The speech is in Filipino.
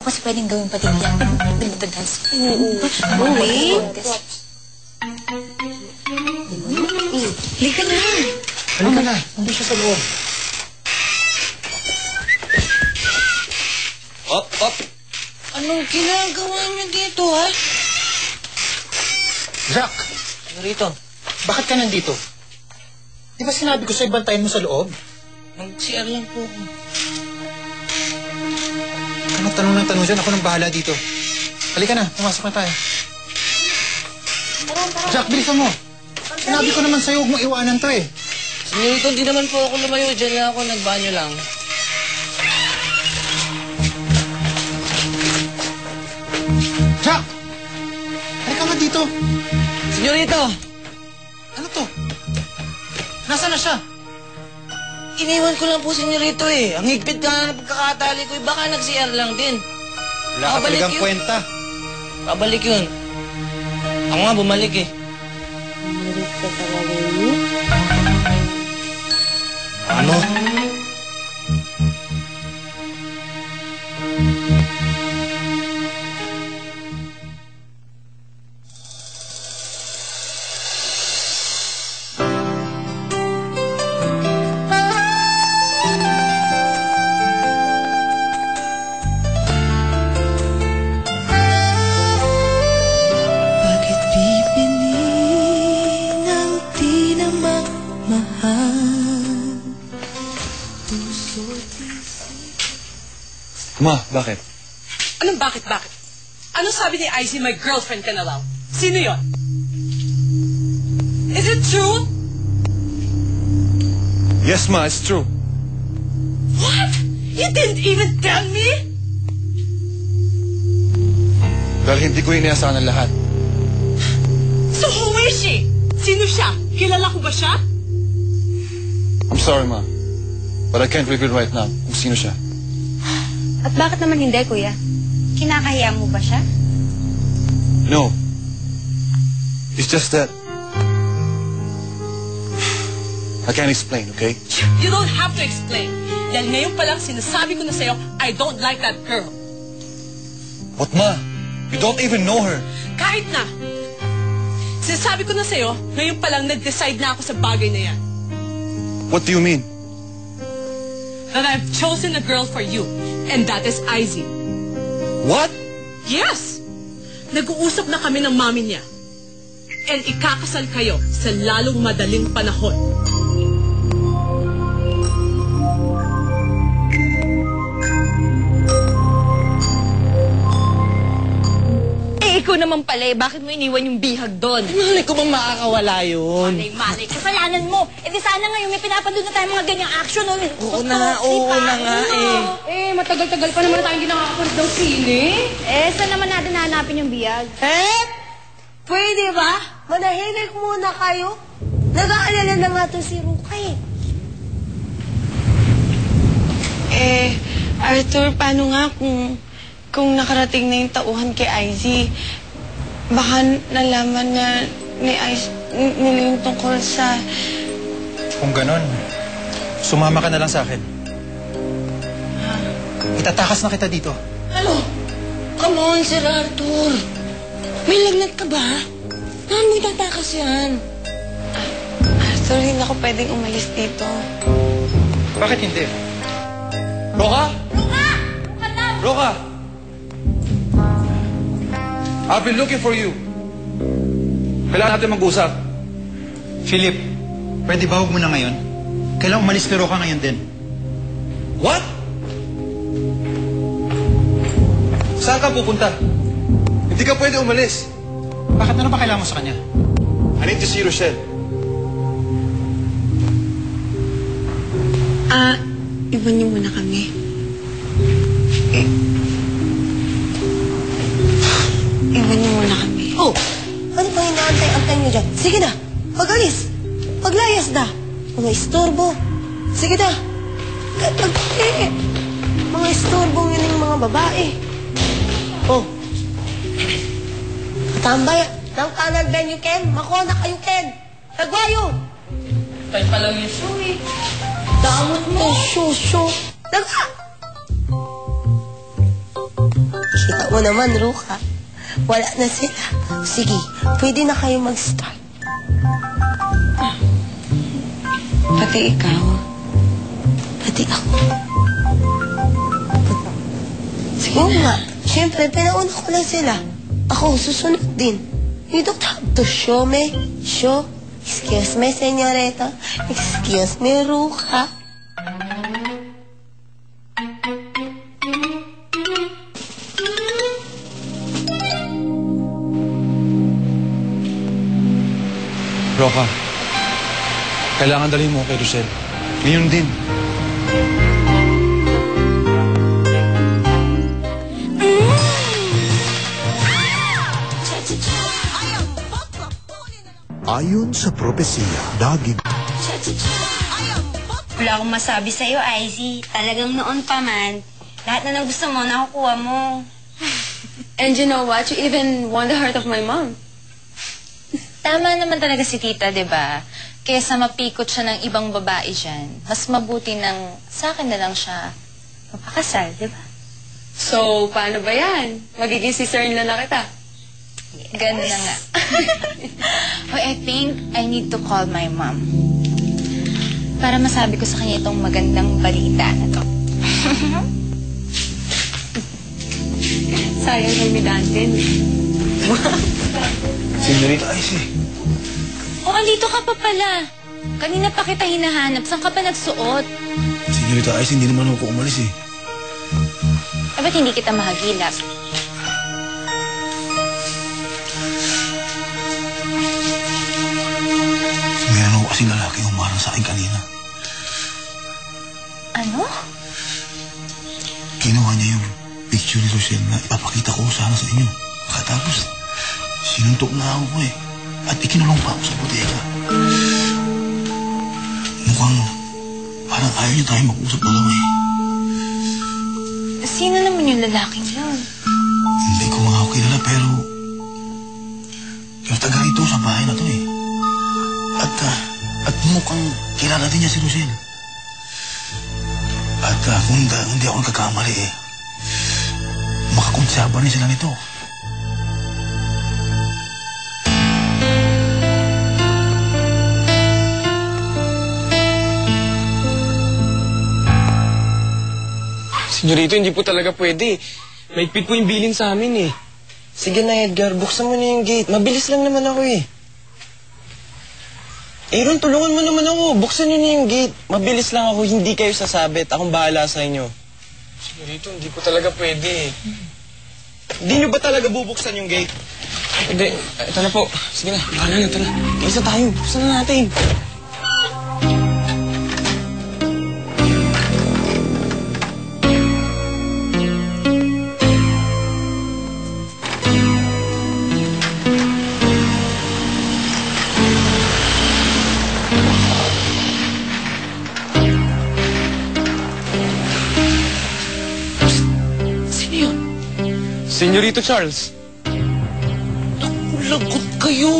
kasi pwedeng gawin pati yan. Nagdadance. Okay. Halika na. Halika na. Nandun siya sa loob. Op! Anong ginagawa niyo dito, ha? Jack! Ano rito? Bakit ka nandito? Di ba sinabi ko sa'yo bantayan mo sa loob? Mag-CR lang po ako. Magtanong ng tanong dyan. Ako nang bahala dito. Halika na. Pumasok na tayo. Jack, bilisan mo. Sinabi ko naman sa'yo, huwag mong iwanan to eh. Senyorito, hindi naman po ako lumayo. Diyan lang ako, nagbanyo lang. Jack! Halika nga dito. Senyorito! Ano to? Nasaan na siya? Iniwan ko lang po, senyorito eh. Ang higpit ka na pagkakatali ko eh. Baka nag-CR lang din. Wala ka talagang kwenta. Pabalik yun. Ako nga, bumalik eh. Bumalik ka talaga yun? Ano? Ma, bakit? Anong bakit? Anong sabi ni Izzy, my girlfriend ka na raw? Sino yon? Is it true? Yes, Ma, it's true. What? You didn't even tell me? Dahil hindi ko inaasahan ang lahat. So who is she? Sino siya? Kilala ko ba siya? I'm sorry, Ma. But I can't reveal right now kung sino siya. At bakit naman hindi, kuya? Kinakahiya mo ba siya? No. It's just that... I can't explain, okay? You don't have to explain. Dahil ngayon pa lang sinasabi ko na sa'yo, I don't like that girl. But Ma, you don't even know her. Kahit na. Sinasabi ko na sa'yo, ngayon pa lang nag-decide na ako sa bagay na yan. What do you mean? That I've chosen a girl for you. And that is Izzy. What? Yes! Nag-uusap na kami ng mami niya. And ikakasal kayo sa lalong madaling panahon. Ikaw naman pala eh. Bakit mo iniwan yung bihag doon? Malay ko bang makakawala yun? Malay. Kasalanan mo. Eh di sana ngayon may pinapanood na tayo mga ganyang action. Oo na nga eh. Eh, matagal-tagal pa naman tayong ginakakulit ng sine. Eh, saan naman natin nahanapin yung bihag? Pwede ba? Manahimik muna kayo. Nag-aalala na nga to si Rukay. Arthur, paano nga kung nakarating na yung tauhan kay Izzy? Baka nalaman na nila yung tungkol sa... Kung ganon, sumama ka na lang sa akin. Itatakas na kita dito. Ano? Come on, Sir Arthur. May lagnat ka ba? Paano itatakas yan? Arthur, hindi ako pwedeng umalis dito. Bakit hindi? Roka? Roka! I've been looking for you. Kailangan natin mag-usap. Philip, pwede ba huwag mo na ngayon? Kailangan umalis pero ka ngayon din. What? Saan ka pupunta? Hindi ka pwede umalis. Bakit ano ba kailangan mo sa kanya? I need to see Rochelle. Iwan niyo muna kami. Iwan niyo muna kami. Oh, ano pa inaantay-antay niyo dyan? Sige na, pag-alis. Paglayas na. Mga istorbo. Sige na. Mga istorbong yun yung mga babae. Oh. Tambay. Nang kanan, Ben, you Ken. Makona kayo, Ken. Nagwayo. Tayo pa lang yung show eh. Damot mo. Show. Daga. mo naman, Ruka. Wala na sila. Sige, pwede na kayo mag-start. Pati ikaw. Pati ako. Sige nga. Siyempre, pinauna ko lang sila. Ako, susunod din. You don't have to show me. Show. Excuse me, senyorita. Excuse me, Ruka. Roca, kailangan dalhin mo kay Rosel. Ngayon din. Ayon sa propesiya, daging Wala akong masabi sa'yo, Izzy. Talagang noon pa man, lahat na ng gusto mo, nakukuha mo. And you know what? You even won the heart of my mom. Tama naman talaga si tita, di ba? Kaysa mapikot siya ng ibang babae dyan, mas mabuti nang sa akin na lang siya mapakasal, di ba? So, paano ba yan? Magiging sister-in-law na kita. Ganun na nga. Oh, I think I need to call my mom. Para masabi ko sa kanya itong magandang balita na to. Sayang ng midangkin. Senyorita Icy. Oh, andito ka pa pala. Kanina pa kita hinahanap. Saan ka pa nagsuot? Senyorita Icy, hindi naman ako umalis eh. Eh, ba't hindi kita mahagilap? Meron ako kasing lalaki umarang sa akin kanina. Ano? Kinuha niya yung picture ni Rosel na ipapakita ko sana sa inyo. Katapos, sinuntok na ako eh. At ikinulong pa ako sa bodega. Mukhang parang ayaw niya tayo mag-usap na lang eh. Sino naman yung lalaking yun? Hindi ko mga kilala pero taga rito sa bahay na to eh. At mukhang kilala din niya si Rosel. At kung hindi ako nagkakamali eh, makakonsyaba rin sila nito. Senyorito, hindi po talaga pwede. Maigpit po yung billing sa amin eh. Sige na, Edgar. Buksan mo na yung gate. Mabilis lang naman ako eh. Aaron, tulungan mo naman ako. Buksan niyo na yung gate. Mabilis lang ako. Hindi kayo sasabit. Akong bahala sa inyo. Senyorito, hindi po talaga pwede eh. Hindi niyo ba talaga bubuksan yung gate? Hindi. Ito na po. Sige na. Bahala na. Ito na. Isa tayo. Buksan na natin. Senyorito Charles. Lagot kayo!